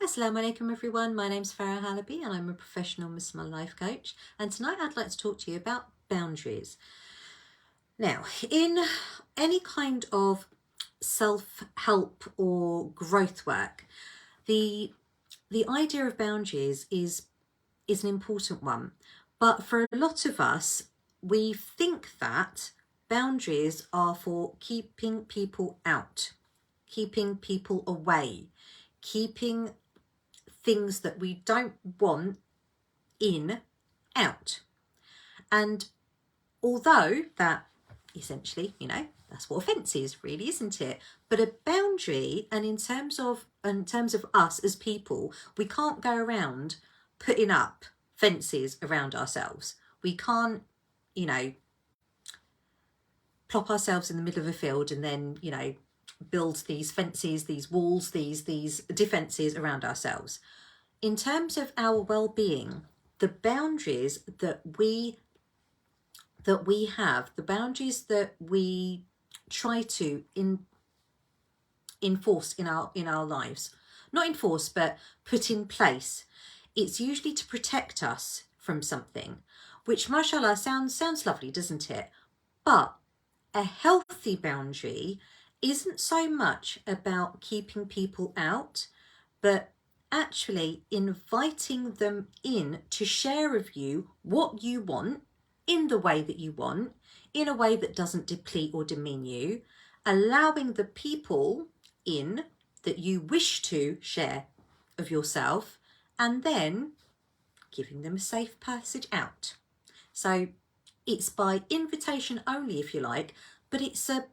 Assalamu alaikum everyone, my name's Farah Halabi and I'm a professional Muslim life coach, and tonight I'd like to talk to you about boundaries. Now, in any kind of self-help or growth work, the idea of boundaries is an important one, but for a lot of us, we think that boundaries are for keeping people out, keeping people away, keeping things that we don't want in out. And although that essentially, that's what a fence is really, isn't it? But a boundary, and in terms of us as people, we can't go around putting up fences around ourselves. We can't, plop ourselves in the middle of a field and then, build these fences, these walls, these defences around ourselves. In terms of our well-being, the boundaries that we have, the boundaries that we try to enforce in our lives, not enforce, but put in place, it's usually to protect us from something, which mashallah sounds lovely, doesn't it? But a healthy boundary isn't so much about keeping people out, but actually inviting them in to share with you what you want in the way that you want, in a way that doesn't deplete or demean you, allowing the people in that you wish to share of yourself, and then giving them a safe passage out. So it's by invitation only, if you like, but it's a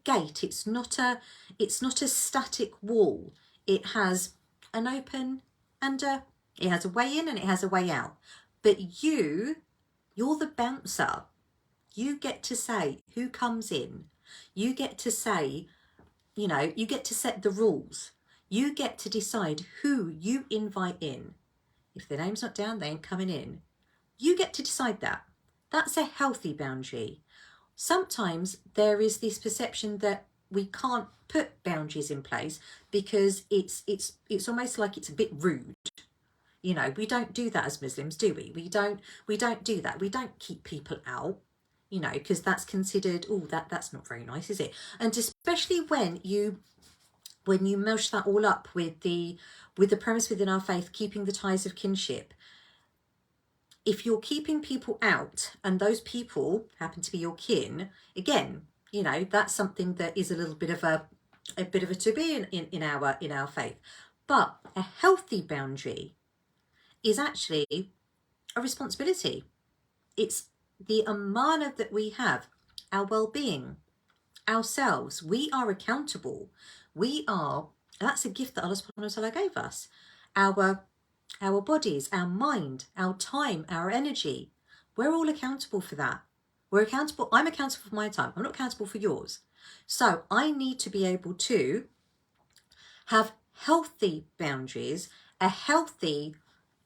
gate. It's not a static wall. It has an open and it has a way in and it has a way out. But you're the bouncer. You get to say who comes in. You get to say, you get to set the rules. You get to decide who you invite in. If their name's not down, they ain't coming in. You get to decide that. That's a healthy boundary. Sometimes there is this perception that we can't put boundaries in place because it's almost like it's a bit rude. We don't do that as Muslims, do we? We don't do that. We don't keep people out, because that's considered, that's not very nice, is it? And especially when you mesh that all up with the premise within our faith, keeping the ties of kinship. If you're keeping people out and those people happen to be your kin, again, that's something that is a little bit of a taboo in our faith. But a healthy boundary is actually a responsibility. It's the Amana that we have, our well-being, ourselves. We are accountable. That's a gift that Allah subhanahu wa ta'ala gave us. Our bodies, our mind, our time, our energy, we're all accountable for that. I'm accountable for my time. I'm not accountable for yours. So I need to be able to have healthy boundaries, a healthy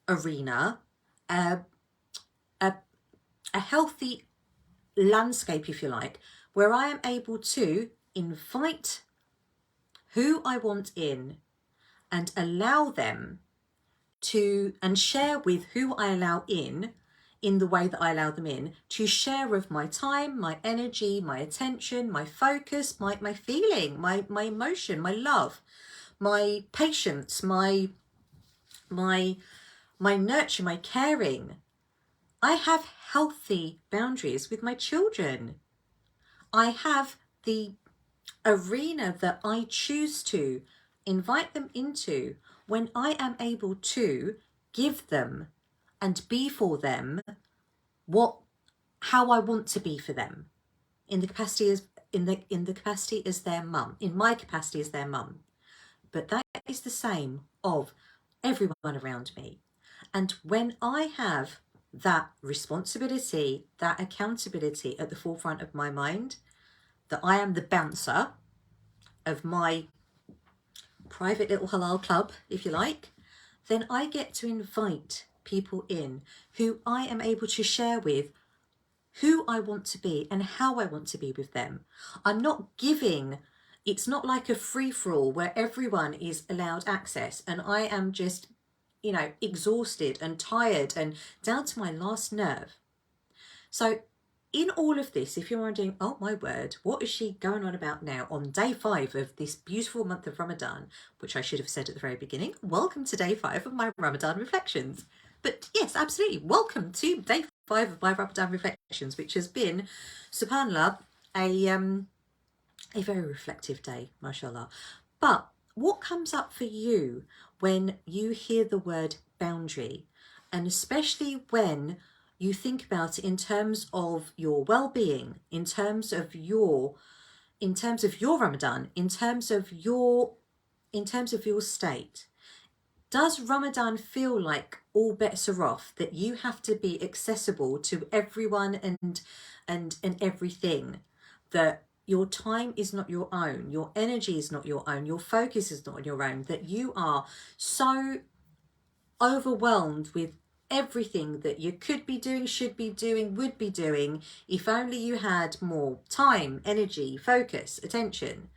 arena, a healthy landscape, if you like, where I am able to invite who I want in and allow them to, and share with who I allow in the way that I allow them in, to share of my time, my energy, my attention, my focus, my feeling, my emotion, my love, my patience, my nurture, my caring. I have healthy boundaries with my children. I have the arena that I choose to invite them into when I am able to give them and be for them how I want to be for them, in the capacity as their mum, in my capacity as their mum. But that is the same of everyone around me. And when I have that responsibility, that accountability at the forefront of my mind, that I am the bouncer of my private little halal club, if you like, then I get to invite people in who I am able to share with who I want to be and how I want to be with them. I'm not giving It's not like a free-for-all where everyone is allowed access and I am just, you know, exhausted and tired and down to my last nerve. So in all of this, if you're wondering, oh my word, what is she going on about now on day 5 of this beautiful month of Ramadan, which I should have said at the very beginning, welcome to day 5 of my Ramadan Reflections. But yes, absolutely, welcome to day 5 of my Ramadan Reflections, which has been, subhanallah, a very reflective day, mashallah. But what comes up for you when you hear the word boundary, and especially when you think about it in terms of your well-being, in terms of your Ramadan, in terms of your state? Does Ramadan feel like all bets are off, that you have to be accessible to everyone and everything, that your time is not your own, your energy is not your own, your focus is not your own, that you are so overwhelmed with everything that you could be doing, should be doing, would be doing, if only you had more time, energy, focus, attention,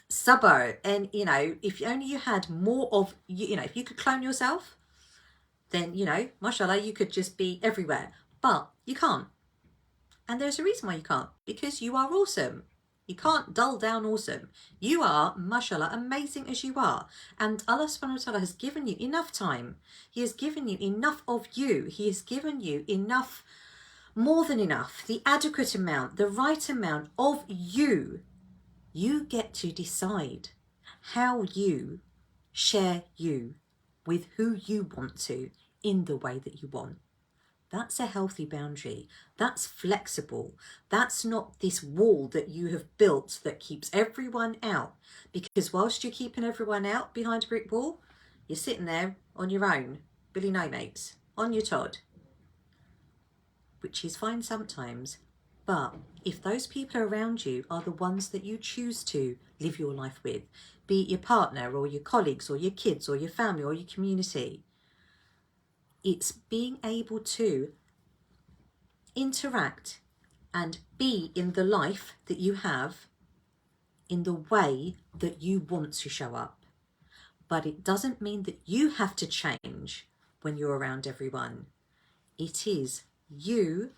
sabr, and you know, if only you had more of, you know, if you could clone yourself, then, you know, mashallah, you could just be everywhere. But you can't. And there's a reason why you can't, because you are awesome. You can't dull down awesome. You are, mashallah, amazing as you are. And Allah subhanahu wa ta'ala has given you enough time. He has given you enough of you. He has given you enough, more than enough, the adequate amount, the right amount of you. You get to decide how you share you with who you want to in the way that you want. That's a healthy boundary. That's flexible. That's not this wall that you have built that keeps everyone out. Because whilst you're keeping everyone out behind a brick wall, you're sitting there on your own, Billy No Mates, on your Todd, which is fine sometimes. But if those people around you are the ones that you choose to live your life with, be it your partner or your colleagues or your kids or your family or your community, it's being able to interact and be in the life that you have in the way that you want to show up. But it doesn't mean that you have to change when you're around everyone. It is you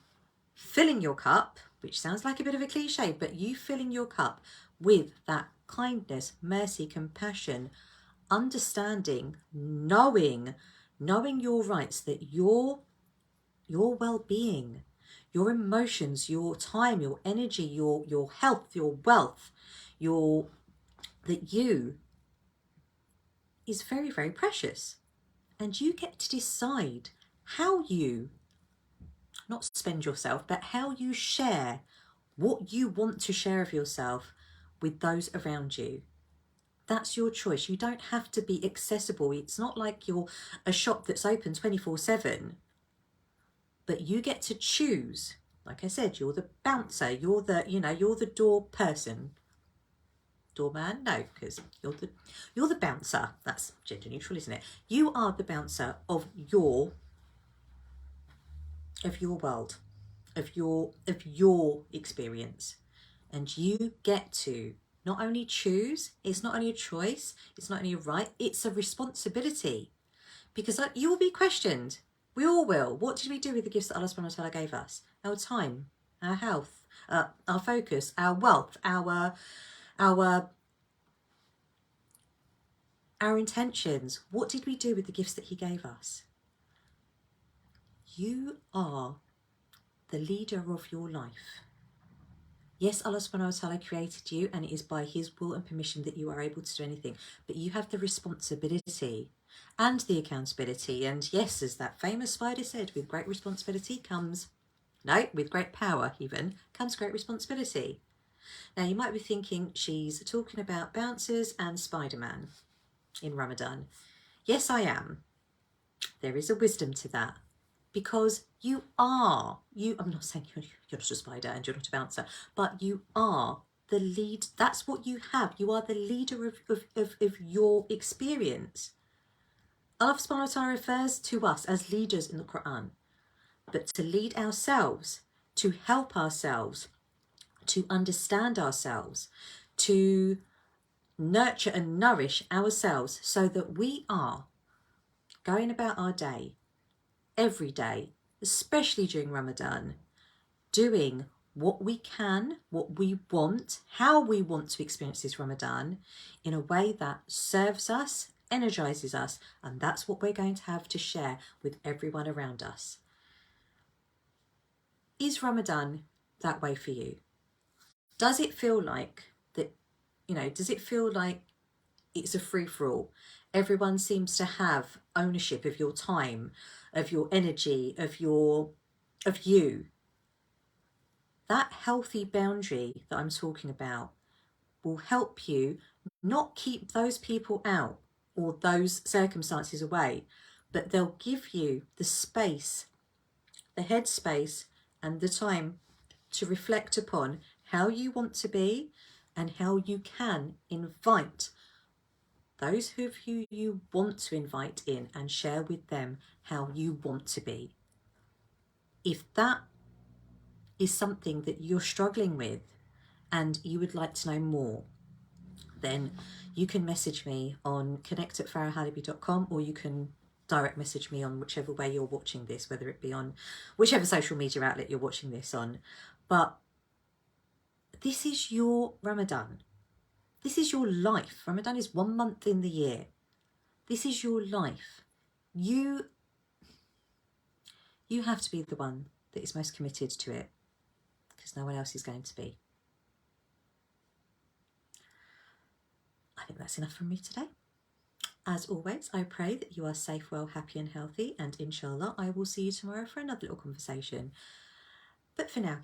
filling your cup, which sounds like a bit of a cliche, but you filling your cup with that kindness, mercy, compassion, understanding, knowing your rights, that your well-being, your emotions, your time, your energy, your health, your wealth, that you is very, very precious. And you get to decide how you not spend yourself, but how you share what you want to share of yourself with those around you. That's your choice. You don't have to be accessible. It's not like you're a shop that's open 24/7, but you get to choose. Like I said, you're the bouncer, you're the door person. Doorman? No, because you're the bouncer. That's gender neutral, isn't it? You are the bouncer of your world, of your experience. And you get to not only choose, it's not only a choice, it's not only a right, it's a responsibility. Because you will be questioned. We all will. What did we do with the gifts that Allah subhanahu wa ta'ala gave us? Our time, our health, our focus, our wealth, our intentions. What did we do with the gifts that He gave us? You are the leader of your life. Yes, Allah subhanahu wa ta'ala created you, and it is by His will and permission that you are able to do anything. But you have the responsibility and the accountability. And yes, as that famous spider said, with great responsibility comes, no, with great power even, comes great responsibility. Now you might be thinking she's talking about bouncers and Spider-Man in Ramadan. Yes, I am. There is a wisdom to that. Because I'm not saying you're not a spider and you're not a bouncer, but you are the lead. That's what you have. You are the leader of your experience. Allah subhanahu wa ta'ala refers to us as leaders in the Quran, but to lead ourselves, to help ourselves, to understand ourselves, to nurture and nourish ourselves so that we are going about our day, every day, especially during Ramadan, doing what we can, what we want, how we want to experience this Ramadan in a way that serves us, energizes us, and that's what we're going to have to share with everyone around us. Is Ramadan that way for you? Does it feel like that, does it feel like it's a free-for-all? Everyone seems to have ownership of your time, of your energy, of you. That healthy boundary that I'm talking about will help you not keep those people out or those circumstances away, but they'll give you the space, the headspace and the time to reflect upon how you want to be and how you can invite those who you want to invite in and share with them how you want to be. If that is something that you're struggling with and you would like to know more, then you can message me on connect@farahalibi.com, or you can direct message me on whichever way you're watching this, whether it be on whichever social media outlet you're watching this on. But this is your Ramadan. This is your life. Ramadan is 1 month in the year. This is your life. You have to be the one that is most committed to it, because no one else is going to be. I think that's enough from me today. As always, I pray that you are safe, well, happy and healthy, and inshallah I will see you tomorrow for another little conversation. But for now,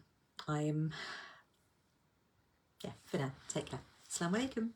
take care. Assalamu alaikum.